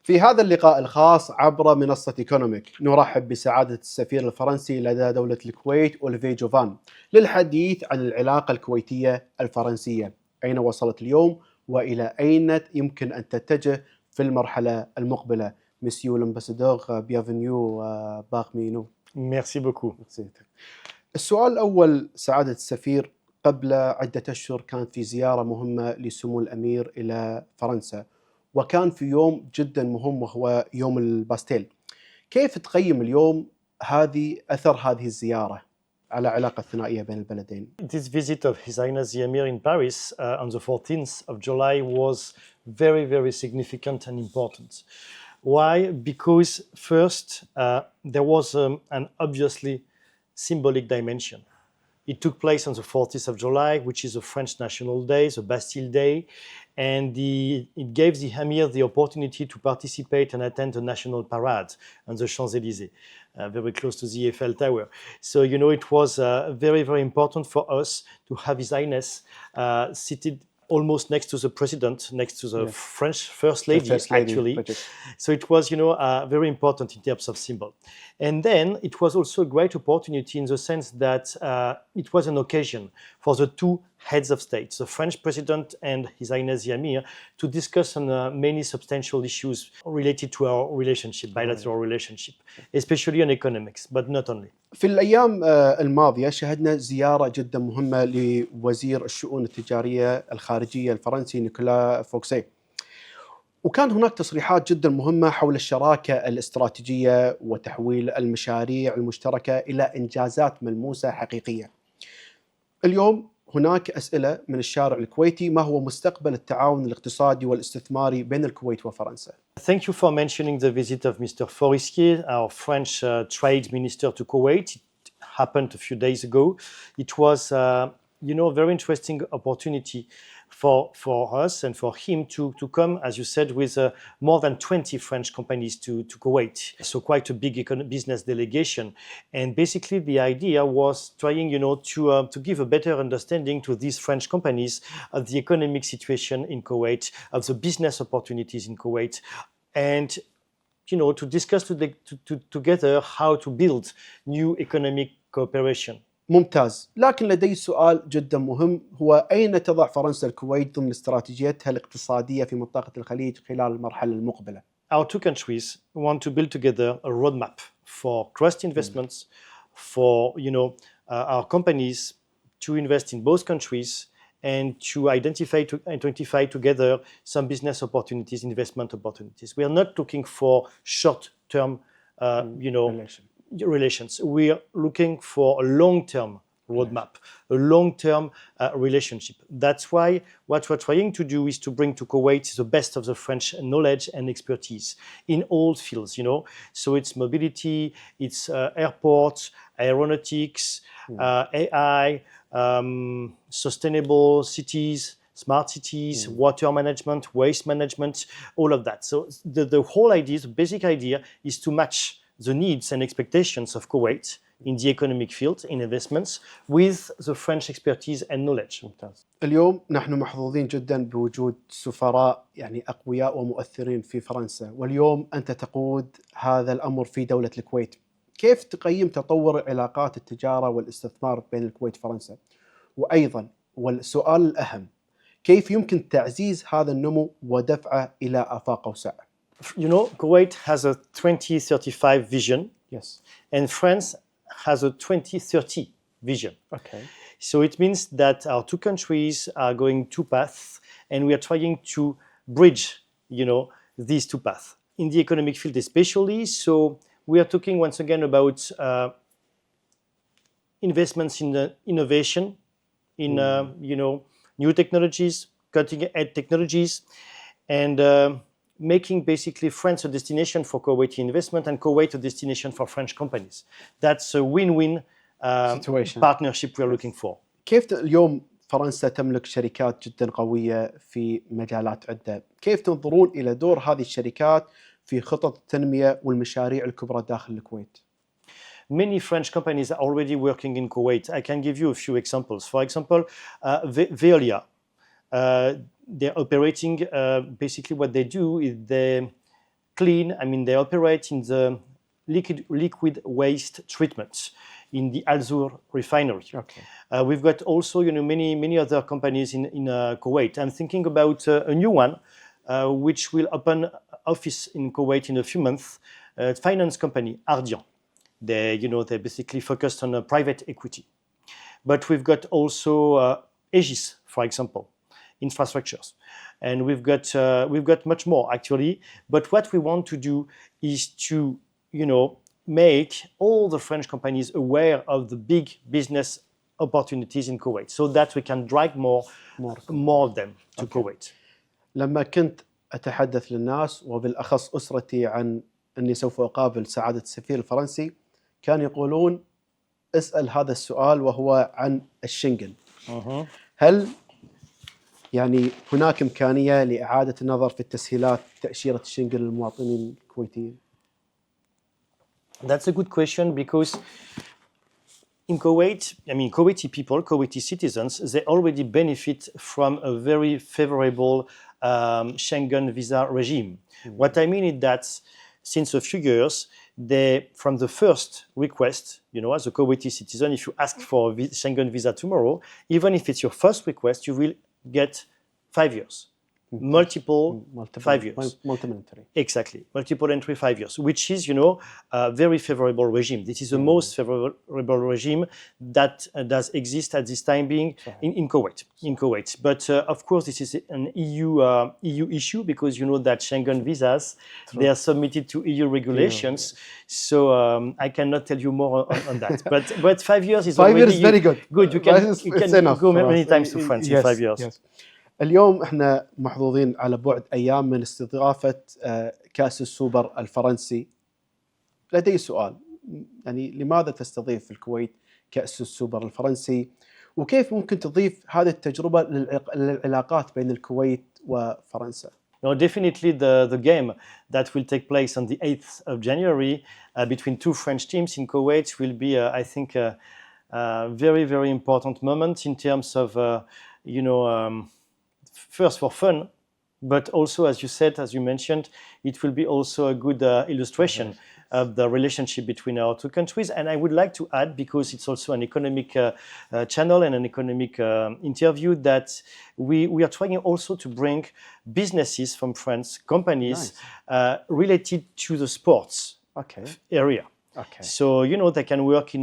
في هذا اللقاء الخاص عبر منصة إيكونوميك نرحب بسعادة السفير الفرنسي لدى دولة الكويت أوليفييه غوفان للحديث عن العلاقة الكويتية الفرنسية، أين وصلت اليوم وإلى أين يمكن أن تتجه في المرحلة المقبلة. مسيو l'ambassadeur, bienvenue parmi nous. Merci beaucoup. السؤال الأول سعادة السفير، قبل عدة أشهر كانت في زيارة مهمة لسمو الأمير إلى فرنسا، وكان في يوم جدا مهم وهو يوم الباستيل. كيف تقيم اليوم أثر هذه الزيارة على علاقة ثنائية بين البلدين؟ This visit of His Highness the Emir in Paris on the 14th of July was very, very significant and important. Why? Because first, there was an obviously symbolic dimension. It took place on the 14th of July, which is a French National Day, the Bastille Day, and it gave the Emir the opportunity to participate and attend the national parade on the Champs-Élysées, very close to the Eiffel Tower. So, it was very, very important for us to have His Highness seated almost next to the president, next to the French First Lady, actually. So it was, very important in terms of symbol. And then it was also a great opportunity in the sense that it was an occasion for the two heads of state, the French president and His Highness the Emir, to discuss on many substantial issues related to our relationship, bilateral relationship, especially on economics, but not only. في الأيام الماضية شهدنا زيارة جدا مهمة لوزير الشؤون التجارية الخارجية الفرنسي نيكولا فوكسي، وكان هناك تصريحات جدا مهمة حول الشراكة الاستراتيجية وتحويل المشاريع المشتركة إلى إنجازات ملموسة حقيقية. اليوم هناك أسئلة من الشارع الكويتي، ما هو مستقبل التعاون الاقتصادي والاستثماري بين الكويت وفرنسا؟ Thank you for mentioning the visit of Mr. Forestier, our French trade minister to Kuwait. It happened a few days ago. It was, a very interesting opportunity for us and for him to come, as you said, with more than 20 French companies to Kuwait. So quite a big business delegation. And basically the idea was trying, to give a better understanding to these French companies of the economic situation in Kuwait, of the business opportunities in Kuwait, and to discuss together how to build new economic cooperation. ممتاز، لكن لدي سؤال جدا مهم، هو أين تضع فرنسا الكويت ضمن استراتيجيتها الاقتصادية في منطقة الخليج خلال المرحلة المقبلة؟ Our two countries want to build together a roadmap for cross investments, for our companies to invest in both countries and to identify together some business opportunities, investment opportunities. We are not looking for short-term, relations. We are looking for a long-term roadmap, a long-term relationship. That's why what we're trying to do is to bring to Kuwait the best of the French knowledge and expertise in all fields, So it's mobility, it's airports, aeronautics, AI, sustainable cities, smart cities, water management, waste management, all of that. So the whole idea, the basic idea is to match the needs and expectations of Kuwait in the economic field, in investments, with the French expertise and knowledge. اليوم نحن محظوظين جدا بوجود سفراء أقوياء ومؤثرين في فرنسا، واليوم أنت تقود هذا الأمر في دولة الكويت. كيف تقيم تطور علاقات التجارة والاستثمار بين الكويت وفرنسا؟ وأيضا والسؤال الأهم، كيف يمكن تعزيز هذا النمو ودفعه إلى آفاق أوسع؟ Kuwait has a 2035 vision, yes, and France has a 2030 vision. Okay. So it means that our two countries are going two paths, and we are trying to bridge, these two paths in the economic field, especially. So we are talking once again about investments in innovation, in new technologies, cutting-edge technologies, and making basically France a destination for Kuwaiti investment and Kuwait a destination for French companies. That's a win-win partnership we're looking for. كيف اليوم فرنسا تملك شركات جدا قوية في مجالات عدة؟ كيف تنظرون إلى دور هذه الشركات في خطط التنمية والمشاريع الكبرى داخل الكويت؟ Many French companies are already working in Kuwait. I can give you a few examples. For example, Veolia. They're operating, basically what they do is they clean. I mean, they operate in the liquid waste treatment in the Al-Zour refinery. Okay. We've got also, many other companies in Kuwait. I'm thinking about a new one, which will open office in Kuwait in a few months. Finance company Ardian. They basically focused on private equity. But we've got also Aegis, for example, infrastructures, and we've got much more actually. But what we want to do is to make all the French companies aware of the big business opportunities in Kuwait, so that we can drag more of them to Kuwait. لما كنت أتحدث للناس وبالأخص أسرتي عن أني سوف أقابل سعادة السفير الفرنسي، كانوا يقولون اسأل هذا السؤال وهو عن الشنغن. هل هناك إمكانية لإعادة النظر في التسهيلات تأشيرة الشنغن للمواطنين الكويتيين؟ That's a good question, because in Kuwait, Kuwaiti people, Kuwaiti citizens, they already benefit from a very favorable Schengen visa regime. What I mean is that since a few years, from the first request, as a Kuwaiti citizen, if you ask for a Schengen visa tomorrow, even if it's your first request, you will get 5 years. Multiple 5 years. Multiple entry. Exactly. Multiple entry 5 years, which is, a very favorable regime. This is the most favorable regime that does exist at this time being in Kuwait. But of course, this is an EU issue, because that Schengen visas, they are submitted to EU regulations. So I cannot tell you more on that. But 5 years is 5 already years is very good. Good. You can go many times to France in 5 years. Yes. اليوم احنا محظوظين على بعد ايام من استضافه كاس السوبر الفرنسي. لدي سؤال، لماذا تستضيف الكويت كاس السوبر الفرنسي؟ وكيف ممكن تضيف هذه التجربه للعلاقات بين الكويت وفرنسا؟ No, definitely the game that will take place on the 8th of January between two French teams in Kuwait will be, I think, a very, very important moment in terms of, first for fun, but also, as you mentioned, it will be also a good illustration of the relationship between our two countries. And I would like to add, because it's also an economic channel and an economic interview, that we are trying also to bring businesses from France, companies related to the sports area. Okay. So, they can work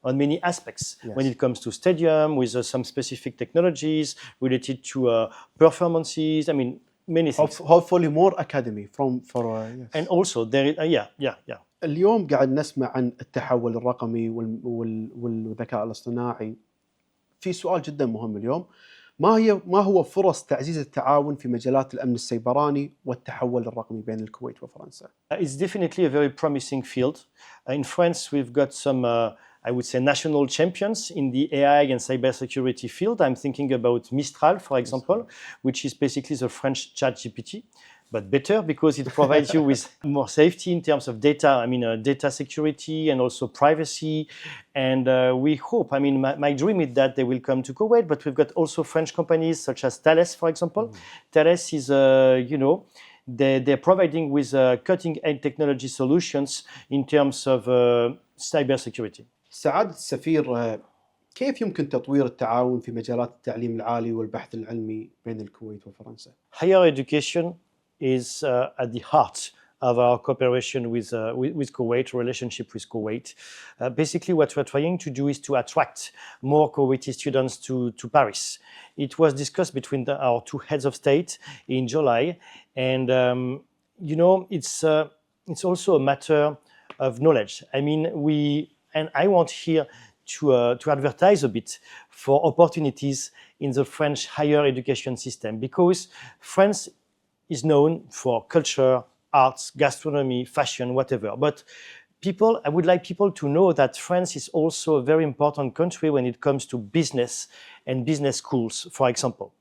on many aspects when it comes to stadium, with some specific technologies related to performances. Many things. Hopefully more academy for yes. And also there is اليوم قاعد نسمع عن التحول الرقمي والذكاء الاصطناعي. في سؤال جدا مهم اليوم، ما هو فرص تعزيز التعاون في مجالات الأمن السيبراني والتحول الرقمي بين الكويت وفرنسا؟ It's definitely a very promising field. In France, we've got some I would say national champions in the AI and cybersecurity field. I'm thinking about Mistral, for example, which is basically the French ChatGPT, but better, because it provides you with more safety in terms of data. Data security and also privacy. And we hope, my dream is that they will come to Kuwait, but we've got also French companies such as Thales, for example. Thales is, they're providing with cutting-edge technology solutions in terms of cybersecurity. سعادة السفير، كيف يمكن تطوير التعاون في مجالات التعليم العالي والبحث العلمي بين الكويت وفرنسا؟ Higher education is at the heart of our cooperation with Kuwait, relationship with Kuwait. Basically, what we're trying to do is to attract more Kuwaiti students to Paris. It was discussed between our two heads of state in July, and it's also a matter of knowledge. And I want here to advertise a bit for opportunities in the French higher education system, because France is known for culture, arts, gastronomy, fashion, whatever. But I would like people to know that France is also a very important country when it comes to business and business schools, for example.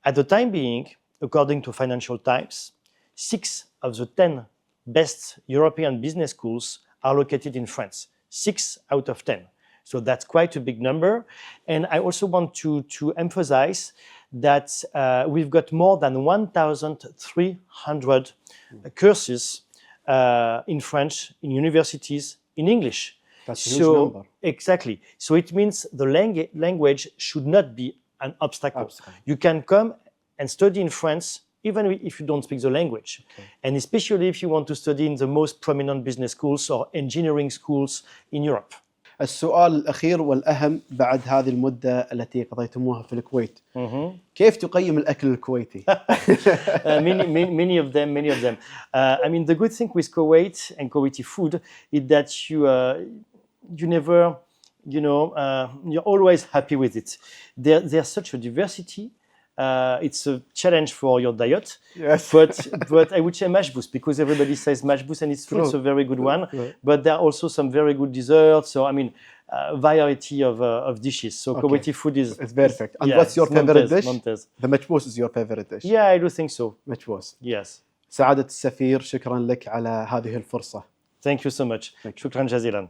At the time being, according to Financial Times, 6 of the 10 best European business schools are located in France. 6 out of 10. So that's quite a big number. And I also want to emphasize that we've got more than 1,300 courses in French, in universities, in English. That's a huge number. Exactly. So it means the language should not be an obstacle. You can come and study in France even if you don't speak the language. Okay. And especially if you want to study in the most prominent business schools or engineering schools in Europe. السؤال الأخير والأهم بعد هذه المدة التي قضيتموها في الكويت. كيف تقيم الأكل الكويتي؟ Many of them. I mean, the good thing with Kuwait and Kuwaiti food is that you never, you're always happy with it. There's such a diversity. It's a challenge for your diet. Yes. but I would say mashbous, because everybody says mashbous and it's true. It's a very good one. Right. But there are also some very good desserts. So I mean, variety of dishes. So Okay. Kuwaiti food is It's perfect. And yeah, what's your it's favorite ممتاز, dish? ممتاز. The مجبوس is your favorite dish. Yeah, I do think so. مجبوس. Yes. سعادة السفير، شكرا لك على هذه الفرصة. Thank you so much. Thank you. شكرا جزيلا.